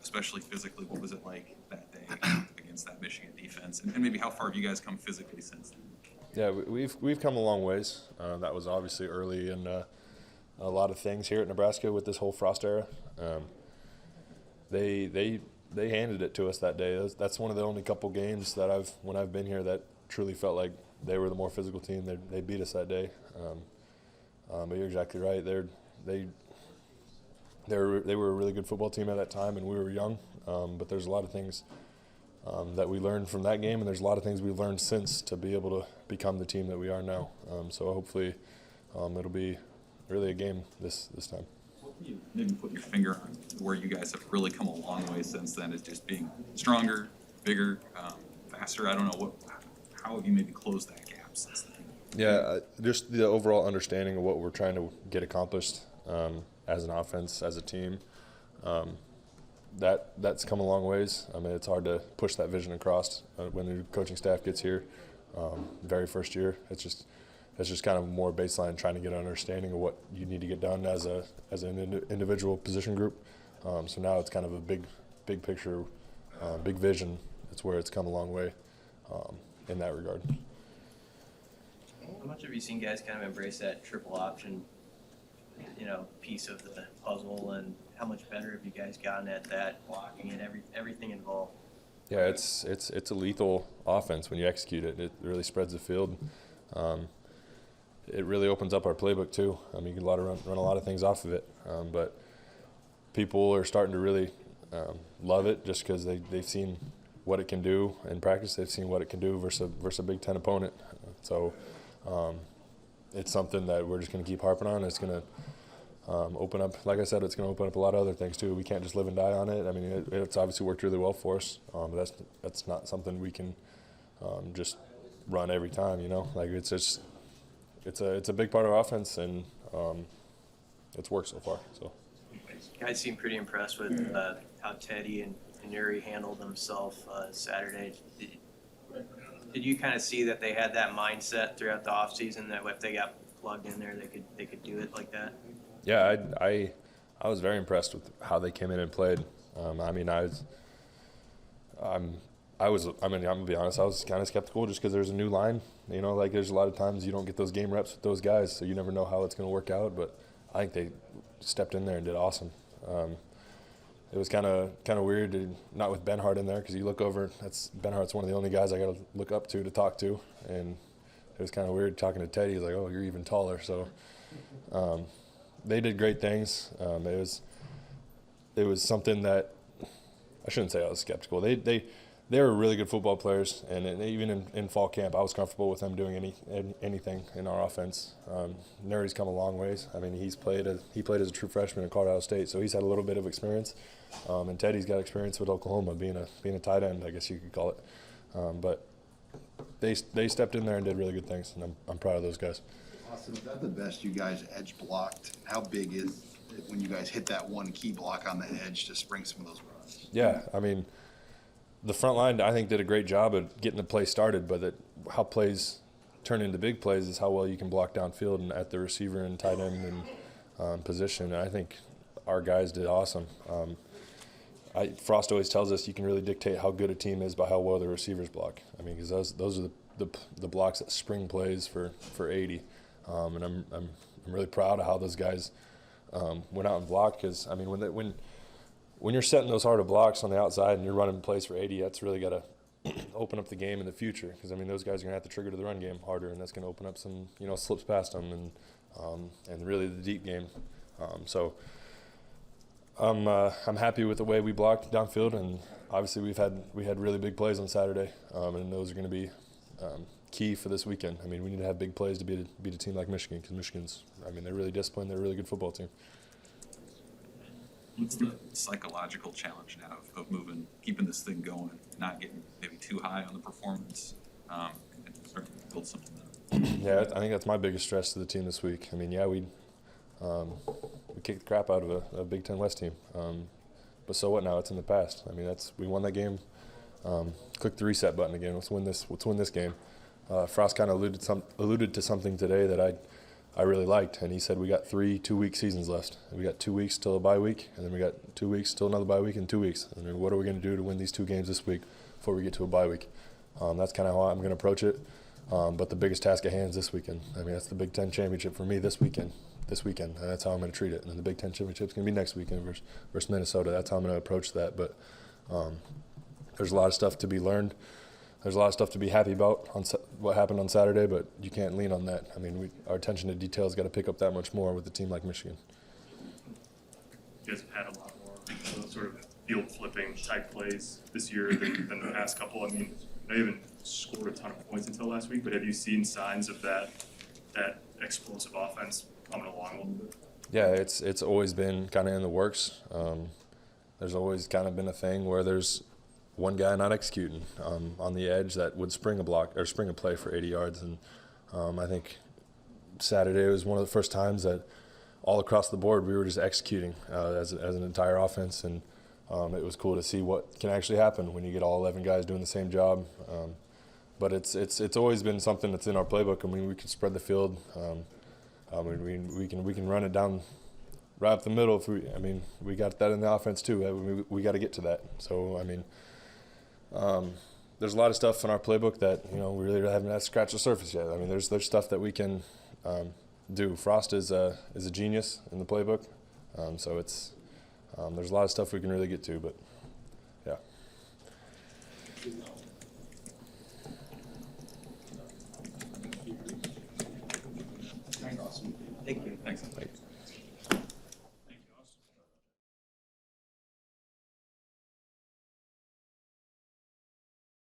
especially physically. What was it like that day against that Michigan defense, and maybe how far have you guys come physically since then? Yeah, we've come a long ways. That was obviously early in a lot of things here at Nebraska with this whole Frost era. They handed it to us that day. That's one of the only couple games that when I've been here, that truly felt like they were the more physical team. They beat us that day. But you're exactly right. They were a really good football team at that time, and we were young. But there's a lot of things that we learned from that game, and there's a lot of things we've learned since to be able to become the team that we are now. So hopefully it'll be really a game this time. What can you maybe put your finger on where you guys have really come a long way since then? Is just being stronger, bigger, faster? I don't know. How have you maybe closed that gap since then? Yeah, just the overall understanding of what we're trying to get accomplished as an offense, as a team. That's come a long ways. I mean, it's hard to push that vision across when the coaching staff gets here. Very first year, it's just kind of more baseline, trying to get an understanding of what you need to get done as an individual position group. So now it's kind of a big picture, big vision. It's where it's come a long way in that regard. How much have you seen guys kind of embrace that triple option, piece of the puzzle, and how much better have you guys gotten at that, blocking and everything involved? Yeah, it's a lethal offense when you execute it. It really spreads the field. It really opens up our playbook too. I mean, you can run a lot of things off of it, but people are starting to really love it just because they've seen what it can do in practice. They've seen what it can do versus a Big Ten opponent. So it's something that we're just going to keep harping on. It's going to open up, like I said, it's going to open up a lot of other things too. We can't just live and die on it. I mean, it's obviously worked really well for us, but that's not something we can just run every time. Like it's a big part of our offense, and it's worked so far. So Guys seem pretty impressed with how Teddy and Yuri handled themselves Saturday. Did you kind of see that they had that mindset throughout the offseason, that if they got plugged in there, they could do it like that? Yeah, I was very impressed with how they came in and played. I mean, I'm gonna be honest, I was kind of skeptical just because there's a new line. Like there's a lot of times you don't get those game reps with those guys, so you never know how it's going to work out. But I think they stepped in there and did awesome. It was kind of weird, not with Benhart in there, because you look over, Benhart's one of the only guys I got to look up to talk to, and it was kind of weird talking to Teddy. He's like, "Oh, you're even taller." So they did great things. It was something that I shouldn't say I was skeptical. They were really good football players, and even in fall camp, I was comfortable with them doing anything in our offense. Nerdy's come a long ways. I mean, he played as a true freshman at Colorado State, so he's had a little bit of experience. And Teddy's got experience with Oklahoma, being a tight end, I guess you could call it. But they stepped in there and did really good things, and I'm proud of those guys. Austin, is that the best you guys edge blocked? How big is it when you guys hit that one key block on the edge to spring some of those runs? Yeah, I mean, the front line, I think, did a great job of getting the play started, but how plays turn into big plays is how well you can block downfield and at the receiver and tight end and position. And I think our guys did awesome. Frost always tells us you can really dictate how good a team is by how well the receivers block. I mean, because those are the blocks that spring plays for 80. And I'm really proud of how those guys went out and blocked, because I mean when you're setting those harder blocks on the outside and you're running plays for 80, that's really got to open up the game in the future, because I mean those guys are going to have to trigger to the run game harder, and that's going to open up some slips past them and really the deep game. So I'm happy with the way we blocked downfield, and obviously we had really big plays on Saturday, and those are going to be key for this weekend. I mean, we need to have big plays to beat a team like Michigan, because Michigan's, I mean, they're really disciplined. They're a really good football team. What's the psychological challenge now of keeping this thing going, not getting maybe too high on the performance, and starting to build something up? Yeah, I think that's my biggest stress to the team this week. I mean, yeah, we kicked the crap out of a Big Ten West team, but so what now? It's in the past. I mean, we won that game. Click the reset button again. Let's win this game. Frost kind of alluded to something today that I really liked. And he said we got 3 2-week seasons left. We got 2 weeks till a bye week, and then we got 2 weeks till another bye week and 2 weeks. And then what are we going to do to win these 2 games this week before we get to a bye week? That's kind of how I'm going to approach it. But the biggest task at hand is this weekend. I mean, that's the Big Ten championship for me this weekend, and that's how I'm going to treat it. And then the Big Ten championship is going to be next weekend versus Minnesota. That's how I'm going to approach that. But there's a lot of stuff to be learned. There's a lot of stuff to be happy about on what happened on Saturday, but you can't lean on that. I mean, our attention to detail has got to pick up that much more with a team like Michigan. You guys have had a lot more sort of field flipping type plays this year than the past couple. I mean, I know you haven't scored a ton of points until last week, but have you seen signs of that explosive offense coming along a little bit? Yeah, it's always been kind of in the works. There's always kind of been a thing where there's one guy not executing on the edge that would spring a block or spring a play for 80 yards. And I think Saturday was one of the first times that all across the board we were just executing as an entire offense. And it was cool to see what can actually happen when you get all 11 guys doing the same job. But it's always been something that's in our playbook. I mean, we can spread the field. I mean, we can run it down right up the middle. We got that in the offense too. We got to get to that. So I mean, there's a lot of stuff in our playbook that we really haven't scratched the surface yet. I mean, there's stuff that we can do. Frost is a genius in the playbook, so it's there's a lot of stuff we can really get to. But yeah.